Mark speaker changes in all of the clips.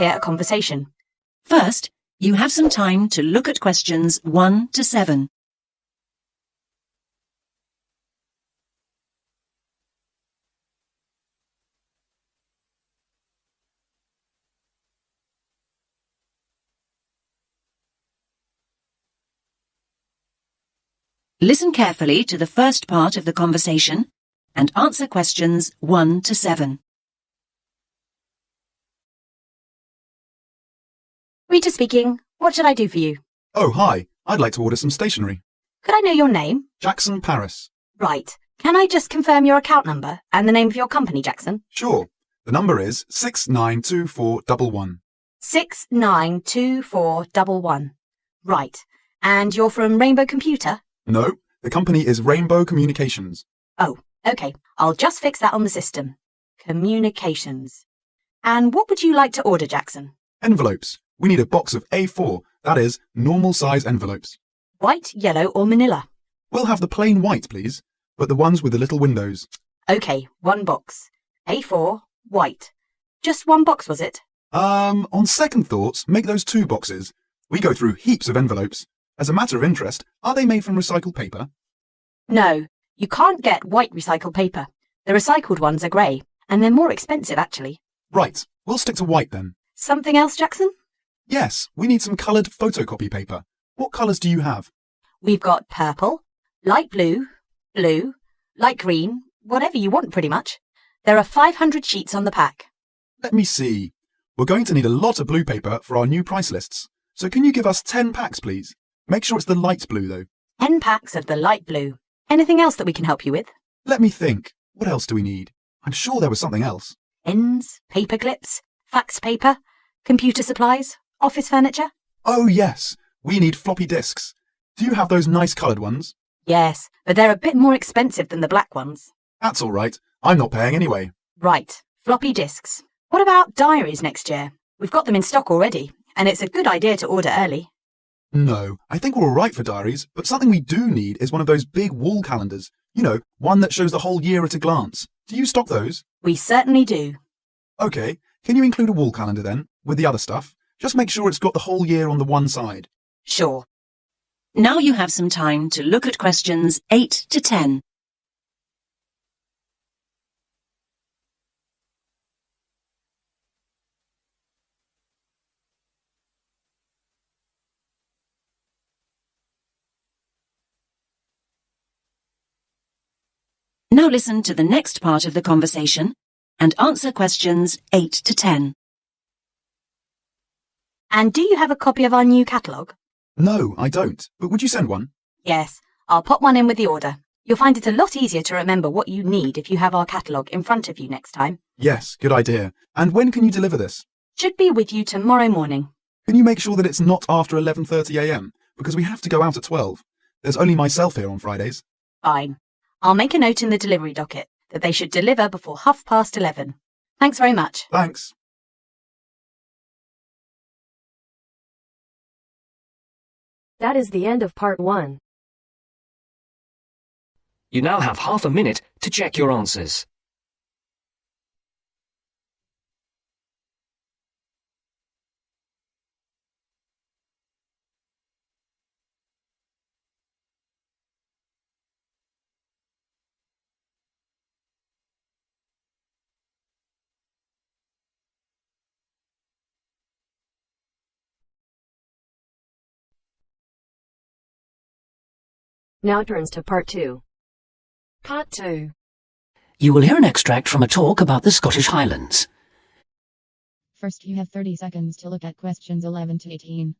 Speaker 1: hear a conversation.
Speaker 2: First, you have some time to look at questions 1 to 7. Listen carefully to the first part of the conversation and answer questions 1 to 7.
Speaker 1: Rita speaking. What should I do for you?
Speaker 3: Oh, hi. I'd like to order some stationery.
Speaker 1: Could I know your name?
Speaker 3: Jackson Paris.
Speaker 1: Right. Can I just confirm your account number and the name of your company, Jackson?
Speaker 3: Sure. The number is 692411.
Speaker 1: 692411. Right. And you're from Rainbow Computer?
Speaker 3: No, the company is Rainbow Communications.
Speaker 1: Oh, okay. I'll just fix that on the system. Communications. And what would you like to order, Jackson?
Speaker 3: Envelopes. We need a box of A4, that is, normal size envelopes.
Speaker 1: White, yellow or manila?
Speaker 3: We'll have the plain white, please, but the ones with the little windows.
Speaker 1: Okay, 1 box. A4, white. Just 1 box, was it?
Speaker 3: On second thoughts, make those 2 boxes. We go through heaps of envelopes. As a matter of interest, are they made from recycled paper?
Speaker 1: No, you can't get white recycled paper. The recycled ones are grey, and they're more expensive, actually.
Speaker 3: Right, we'll stick to white then.
Speaker 1: Something else, Jackson?
Speaker 3: Yes, we need some coloured photocopy paper. What colours do you have?
Speaker 1: We've got purple, light blue, blue, light green, whatever you want pretty much. There are 500 sheets on the pack.
Speaker 3: Let me see. We're going to need a lot of blue paper for our new price lists. So can you give us 10 packs, please? Make sure it's the light blue, though.
Speaker 1: 10 packs of the light blue. Anything else that we can help you with?
Speaker 3: Let me think. What else do we need? I'm sure there was something else.
Speaker 1: Pens, paper clips, fax paper, computer supplies, office furniture?
Speaker 3: Oh, yes. We need floppy disks. Do you have those nice coloured ones?
Speaker 1: Yes, but they're a bit more expensive than the black ones.
Speaker 3: That's all right. I'm not paying anyway.
Speaker 1: Right, floppy disks. What about diaries next year? We've got them in stock already, and it's a good idea to order early.
Speaker 3: No, I think we're all right for diaries, but something we do need is one of those big wall calendars. You know, one that shows the whole year at a glance. Do you stock those?
Speaker 1: We certainly do.
Speaker 3: OK, can you include a wall calendar then, with the other stuff? Just make sure it's got the whole year on the one side.
Speaker 1: Sure.
Speaker 2: Now you have some time to look at questions 8 to 10. Now listen to the next part of the conversation and answer questions 8 to 10.
Speaker 1: And do you have a copy of our new catalogue?
Speaker 3: No, I don't. But would you send one?
Speaker 1: Yes, I'll pop one in with the order. You'll find it a lot easier to remember what you need if you have our catalogue in front of you next time.
Speaker 3: Yes, good idea. And when can you deliver this?
Speaker 1: Should be with you tomorrow morning.
Speaker 3: Can you make sure that it's not after 11:30 a.m? Because we have to go out at 12. There's only myself here on Fridays.
Speaker 1: Fine. I'll make a note in the delivery docket that they should deliver before 11:30. Thanks very much.
Speaker 3: Thanks.
Speaker 4: That is the end of part 1.
Speaker 5: You now have half a minute to check your answers.
Speaker 4: Now turns to part 2.
Speaker 6: Part 2.
Speaker 7: You will hear an extract from a talk about the Scottish Highlands.
Speaker 6: First, you have 30 seconds to look at questions 11 to 18.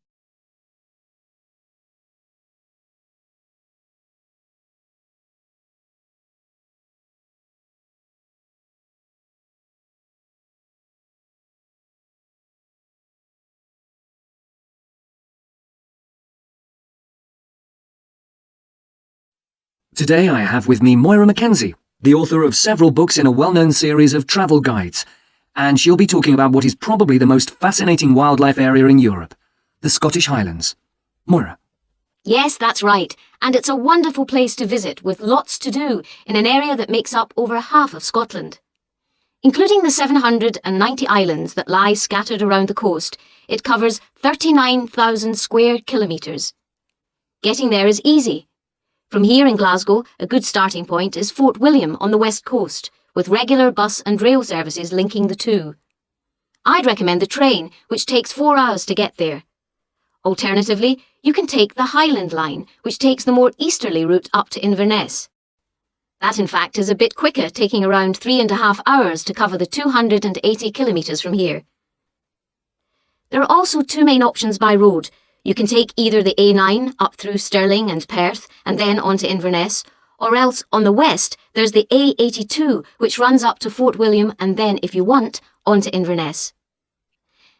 Speaker 5: Today I have with me Moira Mackenzie, the author of several books in a well-known series of travel guides, and she'll be talking about what is probably the most fascinating wildlife area in Europe, the Scottish Highlands. Moira.
Speaker 8: Yes, that's right, and it's a wonderful place to visit with lots to do in an area that makes up over half of Scotland. Including the 790 islands that lie scattered around the coast, it covers 39,000 square kilometres. Getting there is easy. From here in Glasgow, a good starting point is Fort William on the west coast, with regular bus and rail services linking the two. I'd recommend the train, which takes 4 hours to get there. Alternatively, you can take the Highland Line, which takes the more easterly route up to Inverness. That, in fact, is a bit quicker, taking around 3.5 hours to cover the 280 kilometres from here. There are also two main options by road. You can take either the A9 up through Stirling and Perth and then on to Inverness, or else on the west there's the A82 which runs up to Fort William and then, if you want, on to Inverness.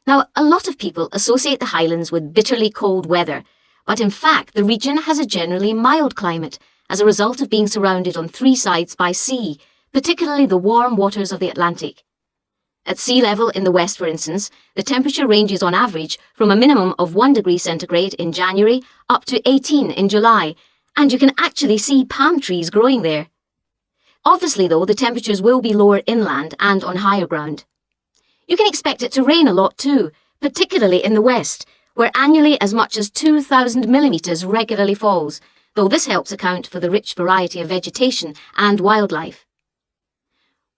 Speaker 8: Now, a lot of people associate the Highlands with bitterly cold weather, but in fact the region has a generally mild climate as a result of being surrounded on 3 sides by sea, particularly the warm waters of the Atlantic. At sea level in the west, for instance, the temperature ranges on average from a minimum of 1 degree centigrade in January up to 18 in July, and you can actually see palm trees growing there. Obviously, though, the temperatures will be lower inland and on higher ground. You can expect it to rain a lot too, particularly in the west, where annually as much as 2,000 millimetres regularly falls, though this helps account for the rich variety of vegetation and wildlife.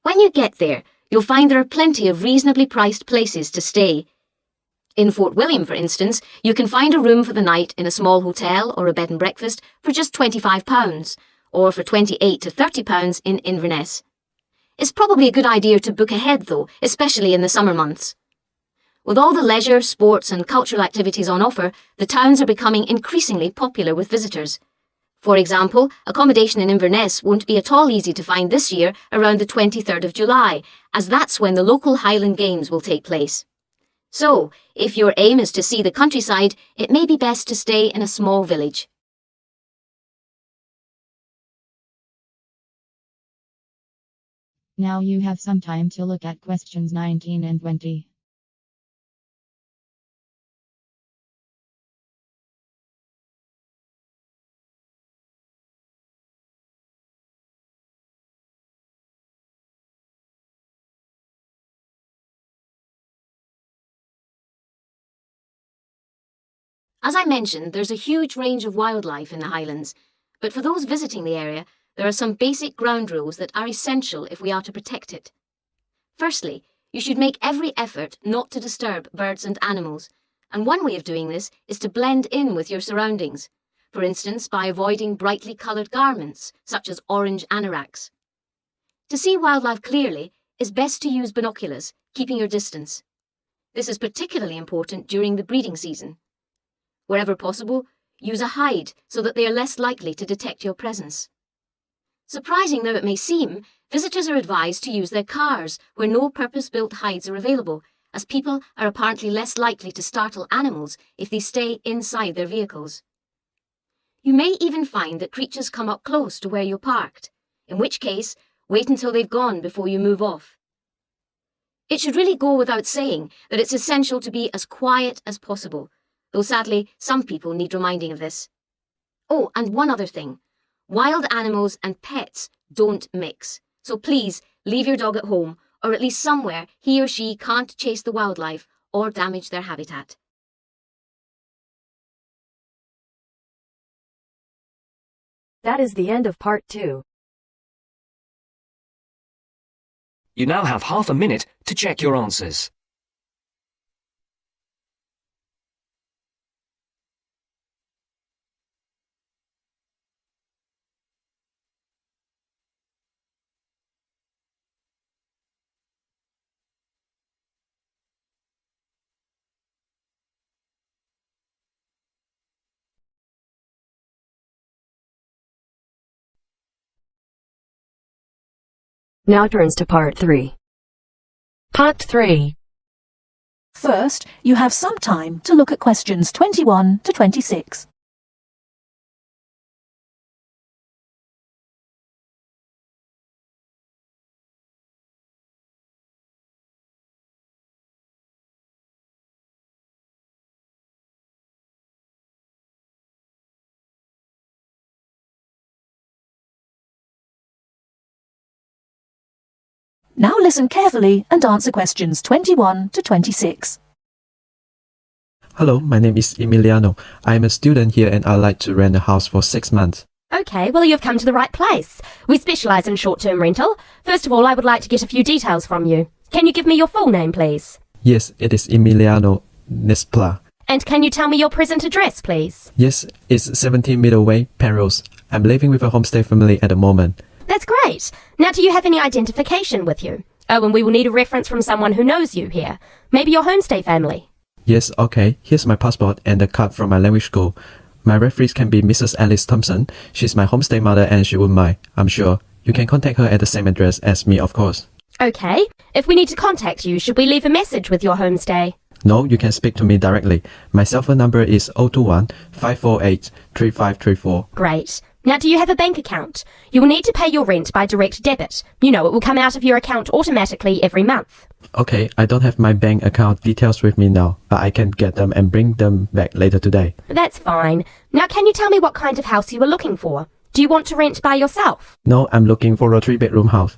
Speaker 8: When you get there, you'll find there are plenty of reasonably priced places to stay. In Fort William, for instance, you can find a room for the night in a small hotel or a bed and breakfast for just £25, or for £28 to £30 in Inverness. It's probably a good idea to book ahead though, especially in the summer months. With all the leisure, sports and cultural activities on offer, the towns are becoming increasingly popular with visitors. For example, accommodation in Inverness won't be at all easy to find this year around the 23rd of July, as that's when the local Highland Games will take place. So, if your aim is to see the countryside, it may be best to stay in a small village.
Speaker 6: Now you have some time to look at questions 19 and 20.
Speaker 8: As I mentioned, there's a huge range of wildlife in the Highlands, but for those visiting the area, there are some basic ground rules that are essential if we are to protect it. Firstly, you should make every effort not to disturb birds and animals, and one way of doing this is to blend in with your surroundings, for instance by avoiding brightly coloured garments, such as orange anoraks. To see wildlife clearly, it's best to use binoculars, keeping your distance. This is particularly important during the breeding season. Wherever possible, use a hide so that they are less likely to detect your presence. Surprising though it may seem, visitors are advised to use their cars where no purpose-built hides are available, as people are apparently less likely to startle animals if they stay inside their vehicles. You may even find that creatures come up close to where you're parked, in which case, wait until they've gone before you move off. It should really go without saying that it's essential to be as quiet as possible, though sadly, some people need reminding of this. Oh, and one other thing. Wild animals and pets don't mix, so please leave your dog at home, or at least somewhere he or she can't chase the wildlife or damage their habitat.
Speaker 4: That is the end of part 2.
Speaker 5: You now have half a minute to check your answers.
Speaker 4: Now turns to part 3. Part 3.
Speaker 7: First, you have some time to look at questions 21 to 26. Now listen carefully and answer questions 21 to 26.
Speaker 9: Hello, my name is Emiliano. I am a student here and I'd like to rent a house for 6 months.
Speaker 1: Okay, well, you've come to the right place. We specialise in short-term rental. First of all, I would like to get a few details from you. Can you give me your full name, please?
Speaker 9: Yes, it is Emiliano Nespla.
Speaker 1: And can you tell me your present address, please?
Speaker 9: Yes, it's 17 Middleway, Penrose. I'm living with a homestay family at the moment.
Speaker 1: That's great. Now, do you have any identification with you? Oh, and we will need a reference from someone who knows you here. Maybe your homestay family.
Speaker 9: Yes, okay. Here's my passport and a card from my language school. My referees can be Mrs. Alice Thompson. She's my homestay mother and she wouldn't mind, I'm sure. You can contact her at the same address as me, of course.
Speaker 1: Okay. If we need to contact you, should we leave a message with your homestay?
Speaker 9: No, you can speak to me directly. My cell phone number is 021 548 3534.
Speaker 1: Great. Now, do you have a bank account? You will need to pay your rent by direct debit. You know, it will come out of your account automatically every month.
Speaker 9: Okay, I don't have my bank account details with me now, but I can get them and bring them back later today.
Speaker 1: That's fine. Now, can you tell me what kind of house you are looking for? Do you want to rent by yourself?
Speaker 9: No, I'm looking for a 3-bedroom house.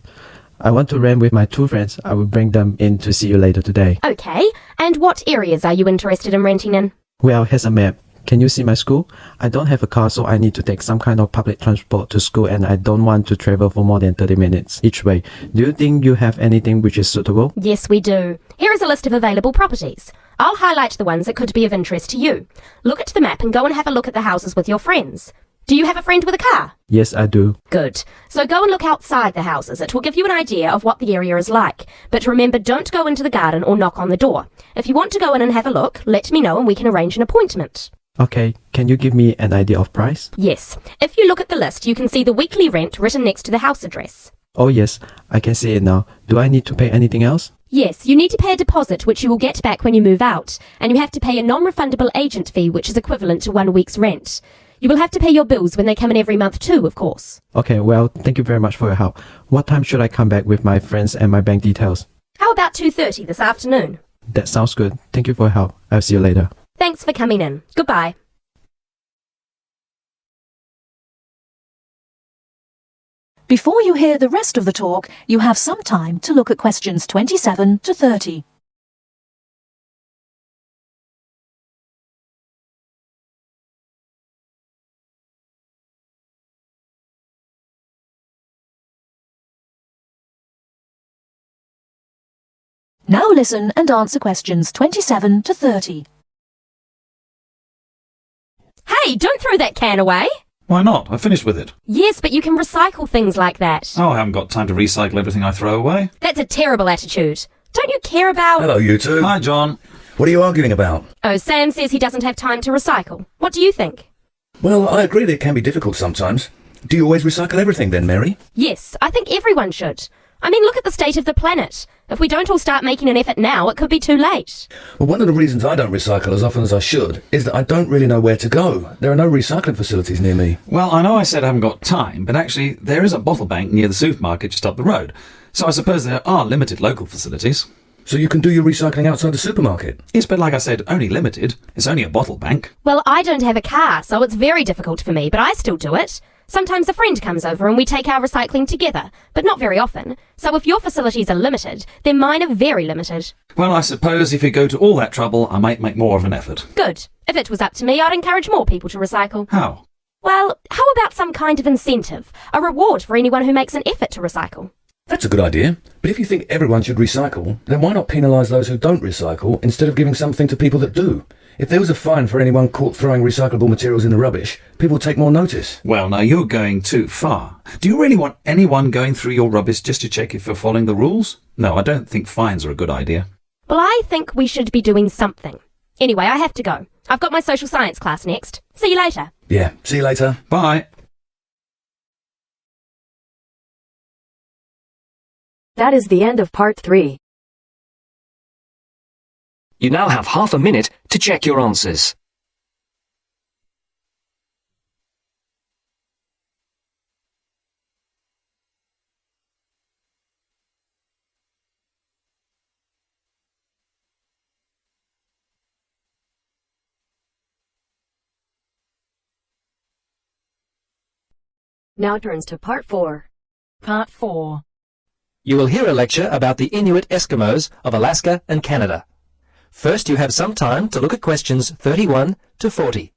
Speaker 9: I want to rent with my 2 friends. I will bring them in to see you later today.
Speaker 1: Okay. And what areas are you interested in renting in?
Speaker 9: Well, here's a map. Can you see my school? I don't have a car, so I need to take some kind of public transport to school and I don't want to travel for more than 30 minutes each way. Do you think you have anything which is suitable?
Speaker 1: Yes, we do. Here is a list of available properties. I'll highlight the ones that could be of interest to you. Look at the map and go and have a look at the houses with your friends. Do you have a friend with a car?
Speaker 9: Yes, I do.
Speaker 1: Good. So go and look outside the houses. It will give you an idea of what the area is like. But remember, don't go into the garden or knock on the door. If you want to go in and have a look, let me know and we can arrange an appointment.
Speaker 9: Okay, can you give me an idea of price?
Speaker 1: Yes. If you look at the list, you can see the weekly rent written next to the house address.
Speaker 9: Oh yes, I can see it now. Do I need to pay anything else?
Speaker 1: Yes, you need to pay a deposit which you will get back when you move out, and you have to pay a non-refundable agent fee which is equivalent to 1 week's rent. You will have to pay your bills when they come in every month too, of course.
Speaker 9: Okay, well, thank you very much for your help. What time should I come back with my friends and my bank details?
Speaker 1: How about 2:30 this afternoon?
Speaker 9: That sounds good. Thank you for your help. I'll see you later.
Speaker 1: Thanks for coming in. Goodbye.
Speaker 7: Before you hear the rest of the talk, you have some time to look at questions 27 to 30. Now listen and answer questions 27 to 30.
Speaker 1: Hey, don't throw that can away.
Speaker 10: Why not? I finished with it.
Speaker 1: Yes, but you can recycle things like that.
Speaker 10: Oh, I haven't got time to recycle everything I throw away.
Speaker 1: That's a terrible attitude. Don't you care about...
Speaker 11: Hello, you two.
Speaker 10: Hi, John.
Speaker 11: What are you arguing about?
Speaker 1: Oh, Sam says he doesn't have time to recycle. What do you think?
Speaker 11: Well, I agree that it can be difficult sometimes. Do you always recycle everything then, Mary?
Speaker 1: Yes, I think everyone should. I mean, look at the state of the planet. If we don't all start making an effort now, it could be too late.
Speaker 11: Well, one of the reasons I don't recycle as often as I should is that I don't really know where to go. There are no recycling facilities near me.
Speaker 10: Well, I know I said I haven't got time, but actually there is a bottle bank near the supermarket just up the road. So I suppose there are limited local facilities.
Speaker 11: So you can do your recycling outside the supermarket?
Speaker 10: Yes, but like I said, only limited. It's only a bottle bank.
Speaker 1: Well, I don't have a car, so it's very difficult for me, but I still do it. Sometimes a friend comes over and we take our recycling together, but not very often. So if your facilities are limited, then mine are very limited.
Speaker 10: Well, I suppose if you go to all that trouble, I might make more of an effort.
Speaker 1: Good. If it was up to me, I'd encourage more people to recycle.
Speaker 10: How?
Speaker 1: Well, how about some kind of incentive? A reward for anyone who makes an effort to recycle?
Speaker 11: That's a good idea. But if you think everyone should recycle, then why not penalise those who don't recycle instead of giving something to people that do? If there was a fine for anyone caught throwing recyclable materials in the rubbish, people would take more notice.
Speaker 10: Well, now you're going too far. Do you really want anyone going through your rubbish just to check if you're following the rules? No, I don't think fines are a good idea.
Speaker 1: Well, I think we should be doing something. Anyway, I have to go. I've got my social science class next. See you later.
Speaker 11: Yeah, see you later.
Speaker 10: Bye.
Speaker 4: That is the end of part 3.
Speaker 5: You now have half a minute to check your answers.
Speaker 4: Now turns to part 4.
Speaker 7: Part 4.
Speaker 5: You will hear a lecture about the Inuit Eskimos of Alaska and Canada. First, you have some time to look at questions 31 to 40.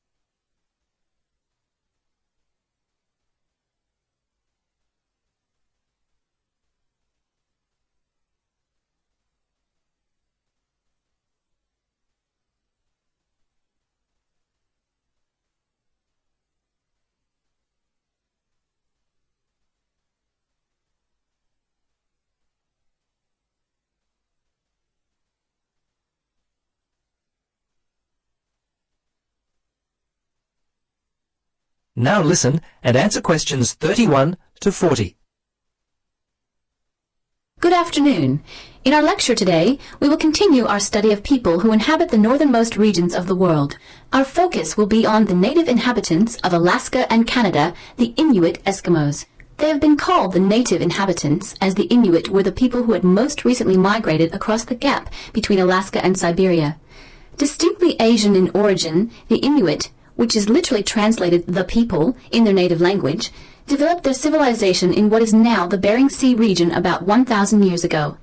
Speaker 5: Now listen and answer questions 31 to 40.
Speaker 12: Good afternoon. In our lecture today, we will continue our study of people who inhabit the northernmost regions of the world. Our focus will be on the native inhabitants of Alaska and Canada, the Inuit Eskimos. They have been called the native inhabitants, as the Inuit were the people who had most recently migrated across the gap between Alaska and Siberia. Distinctly Asian in origin, the Inuit, which is literally translated the people in their native language, developed their civilization in what is now the Bering Sea region about 1,000 years ago.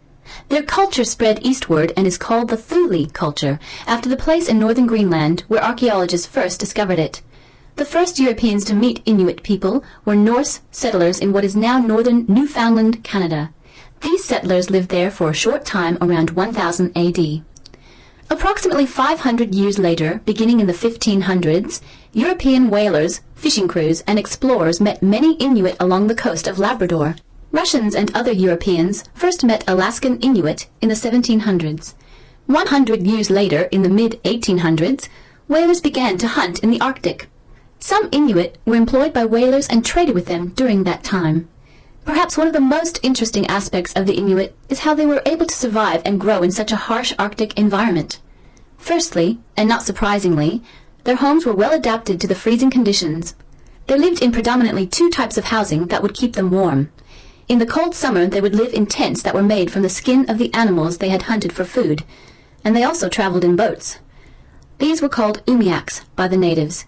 Speaker 12: Their culture spread eastward and is called the Thule culture, after the place in northern Greenland where archaeologists first discovered it. The first Europeans to meet Inuit people were Norse settlers in what is now northern Newfoundland, Canada. These settlers lived there for a short time around 1000 AD. Approximately 500 years later, beginning in the 1500s, European whalers, fishing crews, and explorers met many Inuit along the coast of Labrador. Russians and other Europeans first met Alaskan Inuit in the 1700s. 100 years later, in the mid-1800s, whalers began to hunt in the Arctic. Some Inuit were employed by whalers and traded with them during that time. Perhaps one of the most interesting aspects of the Inuit is how they were able to survive and grow in such a harsh Arctic environment. Firstly, and not surprisingly, their homes were well adapted to the freezing conditions. They lived in predominantly two types of housing that would keep them warm. In the cold summer, they would live in tents that were made from the skin of the animals they had hunted for food, and they also traveled in boats. These were called umiaks by the natives.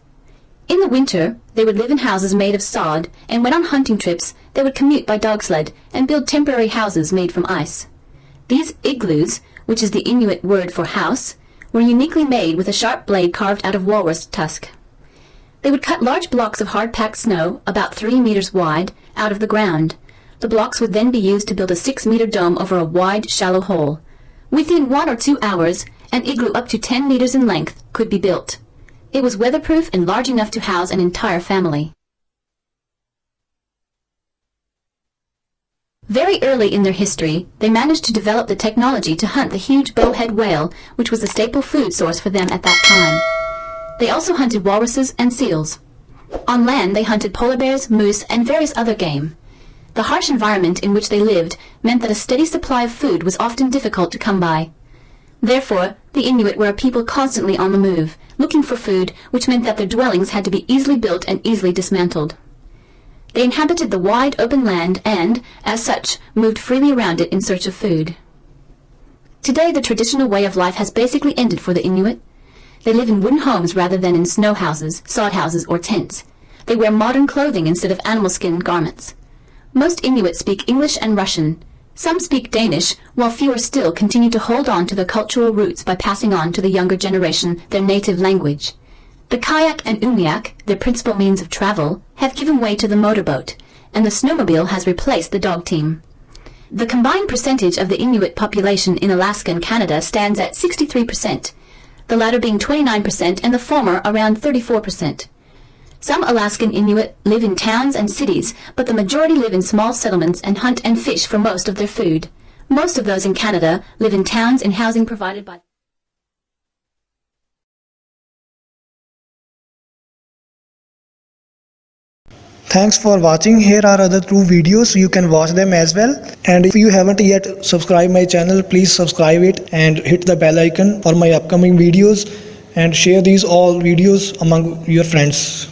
Speaker 12: In the winter, they would live in houses made of sod, and when on hunting trips, they would commute by dog sled and build temporary houses made from ice. These igloos, which is the Inuit word for house, were uniquely made with a sharp blade carved out of walrus tusk. They would cut large blocks of hard-packed snow, about 3 meters wide, out of the ground. The blocks would then be used to build a 6-meter dome over a wide, shallow hole. Within 1 or 2 hours, an igloo up to 10 meters in length could be built. It was weatherproof and large enough to house an entire family. Very early in their history, they managed to develop the technology to hunt the huge bowhead whale, which was a staple food source for them at that time. They also hunted walruses and seals. On land, they hunted polar bears, moose, and various other game. The harsh environment in which they lived meant that a steady supply of food was often difficult to come by. Therefore, the Inuit were a people constantly on the move, looking for food, which meant that their dwellings had to be easily built and easily dismantled. They inhabited the wide open land and, as such, moved freely around it in search of food. Today, the traditional way of life has basically ended for the Inuit. They live in wooden homes rather than in snow houses, sod houses, or tents. They wear modern clothing instead of animal skin garments. Most Inuit speak English and Russian. Some speak Danish, while fewer still continue to hold on to their cultural roots by passing on to the younger generation their native language. The kayak and umiak, their principal means of travel, have given way to the motorboat, and the snowmobile has replaced the dog team. The combined percentage of the Inuit population in Alaska and Canada stands at 63%, the latter being 29% and the former around 34%. Some Alaskan Inuit live in towns and cities, but the majority live in small settlements and hunt and fish for most of their food. Most of those in Canada live in towns in housing provided by
Speaker 13: Thanks for watching. Here are other 2 videos, you can watch them as well. And if you haven't yet subscribed my channel, please subscribe it and hit the bell icon for my upcoming videos, and share these all videos among your friends.